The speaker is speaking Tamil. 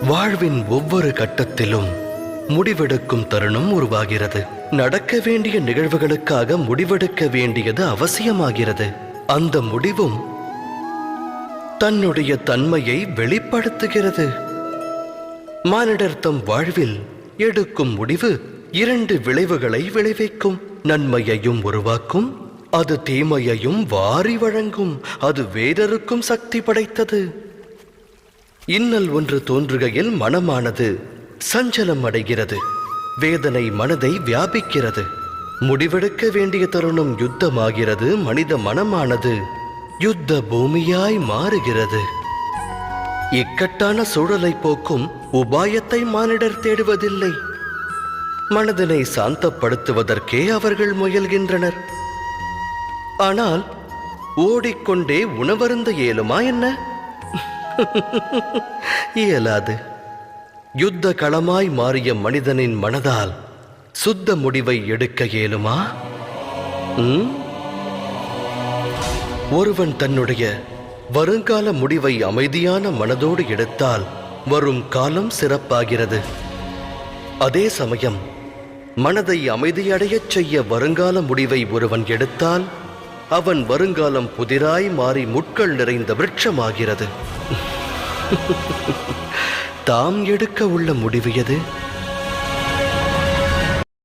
வாழ்வின் ஒவ்வொரு கட்டத்திலும் முடிவெடுக்கும் தருணம் உருவாகிறது. நடக்க வேண்டிய நிகழ்வுகளுக்காக முடிவெடுக்க வேண்டியது அவசியமாகிறது. அந்த முடிவும் தன்னுடைய தன்மையை வெளிப்படுத்துகிறது. மானிடர் தம் வாழ்வில் எடுக்கும் முடிவு 2 விளைவுகளை விளைவிக்கும். நன்மையையும் உருவாக்கும், அது தீமையையும் வாரி வழங்கும். அது வேறொருக்கும் சக்தி படைத்தது. இன்னல் ஒன்று தோன்றுகையில் மனமானது சஞ்சலம் அடைகிறது. வேதனை மனதை வியாபிக்கிறது. முடிவெடுக்க வேண்டிய தருணம் யுத்தமாகிறது. மனித மனமானது யுத்த பூமியாய் மாறுகிறது. இக்கட்டான சூழலை போக்கும் உபாயத்தை மானிடர் தேடுவதில்லை. மனதினை சாந்தப்படுத்துவதற்கே அவர்கள் முயல்கின்றனர். ஆனால் ஓடிக்கொண்டே உணவருந்த இயலுமா என்ன? இயலாது. யுத்த களமாய் மாறிய மனிதனின் மனதால் சுத்த முடிவை எடுக்க இயலுமா? ஒருவன் தன்னுடைய வருங்கால முடிவை அமைதியான மனதோடு எடுத்தால் வரும் காலம் சிறப்பாகிறது. அதே சமயம் மனதை அமைதியடையச் செய்ய வருங்கால முடிவை ஒருவன் எடுத்தால் அவன் வருங்காலம் புதிராய் மாறி முட்கள் நிறைந்த விருட்சமாகிறது. தாம் எடுக்க உள்ள முடிவு எது?